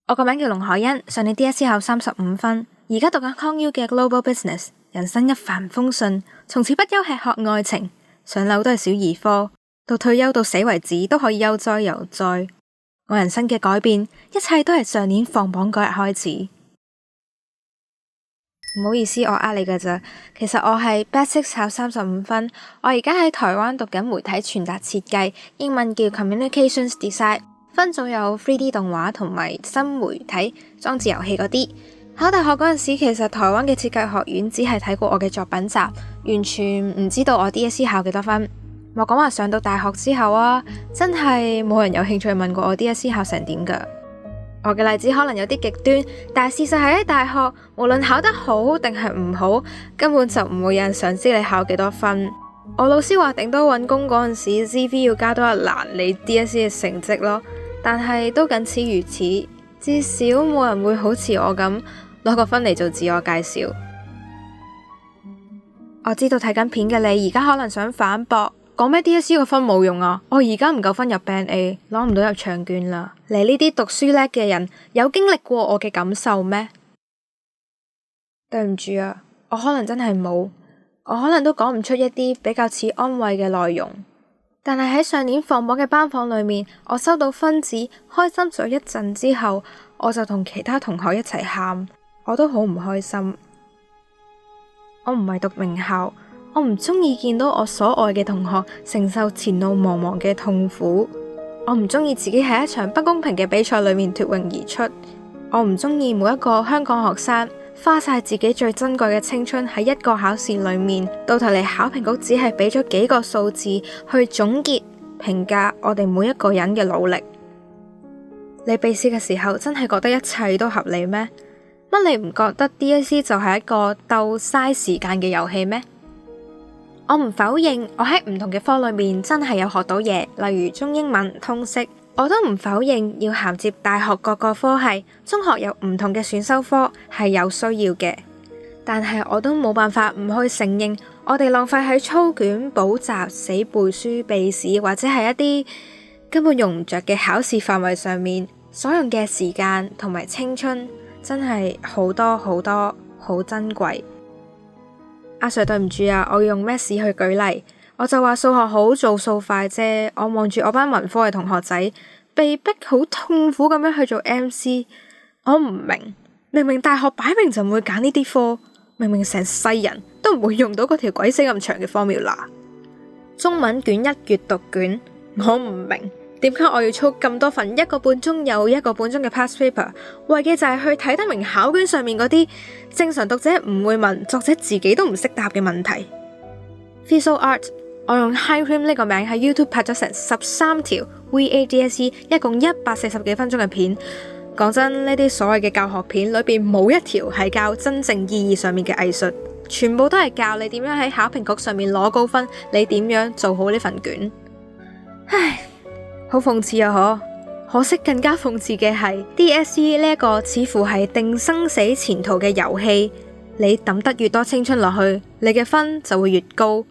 我個名叫龍海欣，上年 DSE 考35分，而家讀緊 ConU 嘅 Global Business， 人生一帆風順，從此不憂吃喝愛情，上樓都係小兒科，到退休到死為止都可以悠哉悠哉。我人生嘅改變，一切都係上年放榜嗰日開始。唔好意思，我呃你㗎咋，其實我係 Band 6考35分，我而家喺台灣讀緊媒體傳達設計，英文叫 Communications Design。分組有 3D 動畫同埋新媒體裝置遊戲嗰啲。考大學嗰陣時，其實台灣嘅設計學院只係睇過我嘅作品集，完全唔知道我 DSE 考幾多分。莫講話上到大學之後啊，真係冇人有興趣問過我 DSE 考成點㗎。我嘅例子可能有啲極端，但係事實係喺大學，無論考得好定係唔好，根本就唔會有人想知你考幾多分。我老師話頂多揾工嗰陣時 CV 要加多一欄你 DSE 嘅成績咯。但係都僅此如此，至少冇人會好似我咁攞個分嚟做自我介紹。我知道睇緊片嘅你而家可能想反駁，講咩 DSE 個分冇用啊，我而家唔夠分入 Band A， 攞唔到入場券啦。你呢啲讀書叻嘅人有經歷過我嘅感受咩？對唔住啊，我可能真係冇，我可能都講唔出一啲比較似安慰嘅內容。但係喺上年放榜嘅班房裏面，我收到分紙，開心咗一陣之後，我就同其他同學一齊喊，我都好唔開心。我唔係讀名校，我唔中意見到我所愛嘅同學承受前路茫茫嘅痛苦，我唔中意自己喺一場不公平嘅比賽裏面脫穎而出，我唔中意每一個香港學生花晒自己最珍貴嘅青春喺一個考試裏面，到頭嚟考評局只係俾咗幾個數字去總結評價我哋每一個人嘅努力。你備試嘅時候真係覺得一切都合理咩？乜你唔覺得 DSE 就係一個鬥嘥時間嘅遊戲咩？我唔否認我喺唔同嘅科裏面真係有學到嘢，例如中英文、通識。我都唔否認要銜接大學各個科系，中學有唔同嘅選修科係有需要嘅，但係我都冇辦法唔去承認，我哋浪費喺操卷、補習、死背書、備試或者係一啲根本用唔着嘅考試範圍上面所用嘅時間同埋青春，真係好多好多，好珍貴。阿 Sir 對唔住啊，我要用咩試去舉例？我就話數學好，做數快啫。我望住我班文科嘅同學仔被逼好痛苦咁樣去做 MC， 我唔明，明明大學擺明就唔會揀呢啲科，明明成世人都唔會用到嗰條鬼死咁長嘅 formula。中文卷一閱讀卷，我唔明點解我要操咁多份1個半鐘又1個半鐘嘅 past paper， 為嘅就係去睇得明考卷上面嗰啲正常讀者唔會問，作者自己都唔識答嘅問題。Visual Art，我用 High Cream 呢個名喺 YouTube 拍咗成13條 VA DSE 一共140幾分鐘嘅片。講真，呢啲所謂嘅教學片裏邊冇一條係教真正意義上面嘅藝術，全部都係教你點樣喺考評局上面攞高分，你點樣做好呢份卷。唉，好諷刺啊！可惜更加諷刺嘅係 DSE 呢一個似乎係定生死前途嘅遊戲，你抌得越多青春落去，你嘅分就會越高。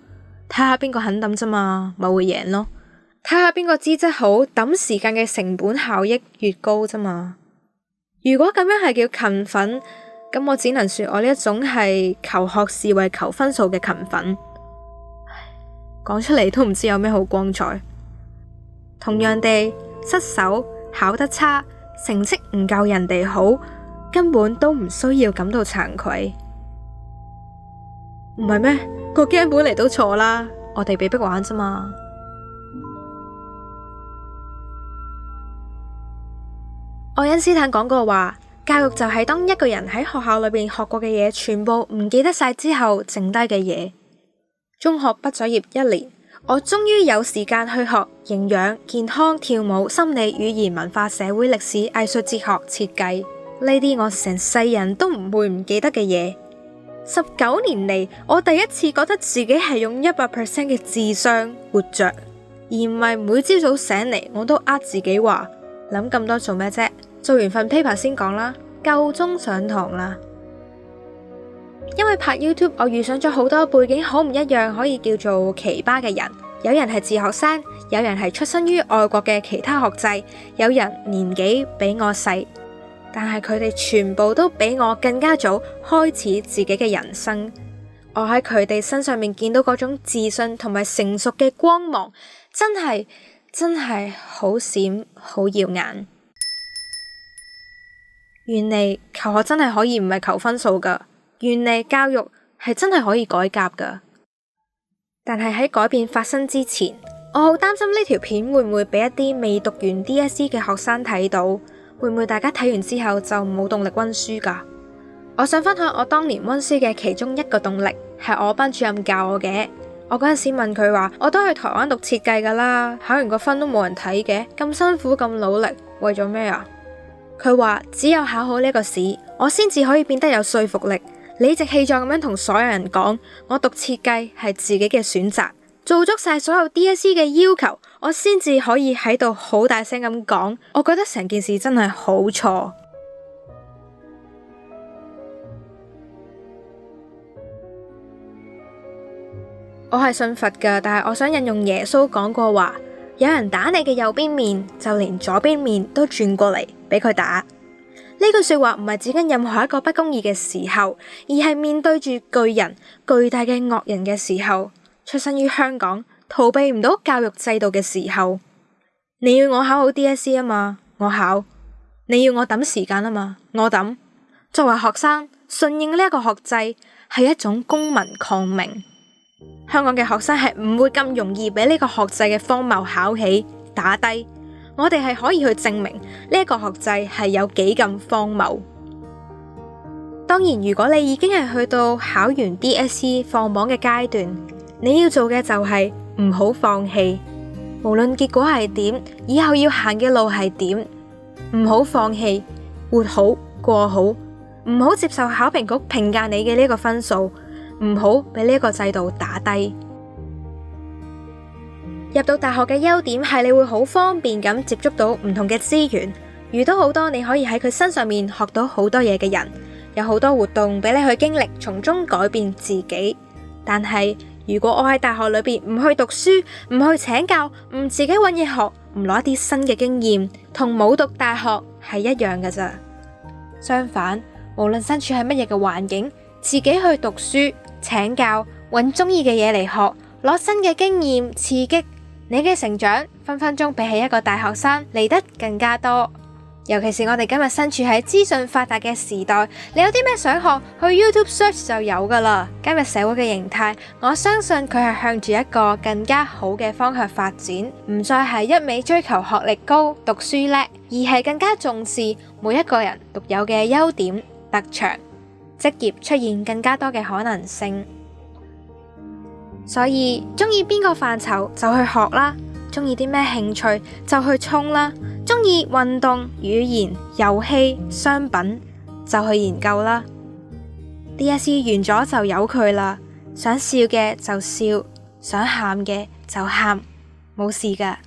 睇下邊個肯抌啫嘛，咪會贏咯。睇下邊個資質好，抌時間嘅成本效益越高啫嘛。如果咁樣係叫勤奮，咁我只能說我呢一種係求學是為求分數嘅勤奮。講出嚟都唔知有咩好光彩。同樣地，失手考得差，成績唔夠人哋好，根本都唔需要感到慚愧。唔係咩？個 game 本嚟都錯啦，我哋被逼玩啫嘛。愛因斯坦講過話，教育就係當一個人喺學校裏邊學過嘅嘢全部唔記得晒之後剩低嘅嘢。中學畢咗業1年，我終於有時間去學營養、健康、跳舞、心理、語言、文化、社會、歷史、藝術、哲學、設計，呢啲我成世人都唔會唔記得嘅嘢。19年嚟，我第一次覺得自己係用100% 嘅智商活着，而唔係每朝早醒嚟我都自己話諗咁多做咩啫？做完份 paper 先講啦，夠鐘上堂啦。因為拍 YouTube， 我遇上咗好多背景好唔一樣，可以叫做奇葩嘅人。有人係自學生，有人係出身於外國嘅其他學制，有人年紀比我細。但係佢哋全部都比我更加早開始自己嘅人生。我喺佢哋身上面見到嗰種自信同埋成熟嘅光芒，真係好閃好耀眼。原嚟求學真係可以唔係求分數噶，原嚟教育係真係可以改革噶。但係喺改變發生之前，我好擔心呢條片會唔會俾一啲未讀完 DSE 嘅學生睇到，會唔會大家睇完之後就冇動力溫書噶？我想分享我當年溫書嘅其中一個動力，係我班主任教我嘅。我嗰陣時問佢話，我都去台灣讀設計噶啦，考完個分都冇人睇嘅，咁辛苦咁努力，為咗咩啊？佢話只有考好呢個試，我先至可以變得有說服力，理直氣壯咁樣同所有人講，我讀設計係自己嘅選擇，做足晒所有 DSE 嘅要求，我先至可以喺度好大聲咁講。我覺得成件事真係好錯。我係信佛噶，但係我想引用耶穌講過話，有人打你嘅右邊面，就連左邊面都轉過嚟俾佢打。呢句說話唔係指緊任何一個不公義嘅時候，而係面對住巨人、巨大嘅惡人嘅時候。出生於香港，逃避唔到教育制度嘅時候。你要我考好 DSE 啊嘛，我考；你要我等時間啊嘛，我等。作為學生，順應呢一個學制係一種公民抗命。香港嘅學生係唔會咁容易俾呢個學制嘅荒謬考起打低，我哋係可以去證明呢一個學制係有幾咁荒謬。當然，如果你已經係去到考完 DSE 放榜嘅階段，你要做嘅就係唔好放棄，無論結果係點，以後要行嘅路係點，唔好放棄，活好過好，唔好接受考評局評價你嘅呢個分數。唔好俾呢個制度打低。入到大學嘅優點係你會好方便咁接觸到唔同嘅資源，遇到好多你可以喺佢身上面學到好多嘢嘅人，有好多活動俾你去經歷，從中改變自己。但係如果我喺大學裏邊唔去讀書，唔去請教，唔自己揾嘢學，唔攞一啲新嘅經驗，同冇讀大學係一樣㗎咋。相反，無論身處喺乜嘢嘅環境，自己去讀書、請教，揾中意嘅嘢嚟學，攞新嘅經驗刺激你嘅成長，分分鐘比起一個大學生嚟得更加多。尤其是我哋今日身處喺資訊發達嘅時代，你有啲咩想學，去 YouTube search 就有噶啦。今日社會嘅形態，我相信佢係向住一個更加好嘅方向發展，唔再係一味追求學歷高、讀書叻，而係更加重視每一個人獨有嘅優點、特長，職業出現更加多嘅可能性。所以中意邊個範疇就去學啦，中意啲咩興趣就去衝啦，中意運動、語言、遊戲、商品就去研究啦。DSE 完咗就由佢啦，想笑嘅就笑，想喊嘅就喊，冇事噶。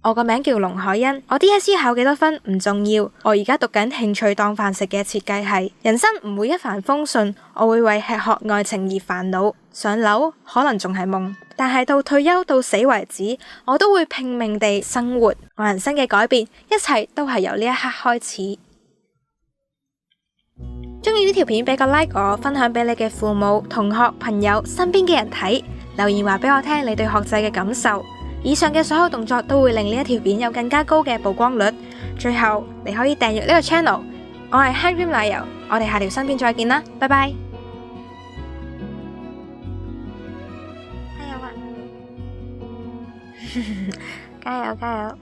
我個名叫龍海欣，我 DSE 考幾多分唔重要，我而家讀緊興趣當飯食嘅設計系。人生唔會一帆風順，我會為吃喝愛情而煩惱，上樓可能仲係夢，但係到退休到死為止，我都會拼命地生活。我人生嘅改變，一切都係由呢一刻開始。中意呢條片俾個 like 我，分享俾你嘅父母、同學、朋友、身邊嘅人睇，留言話俾我聽你對學制嘅感受。以上嘅所有動作都會令呢一條片有更加高嘅曝光率。最後，你可以訂閱呢個 channel。我係 Handcream 奶油，我哋下條新片再見啦，拜拜。加油啊！加油加油！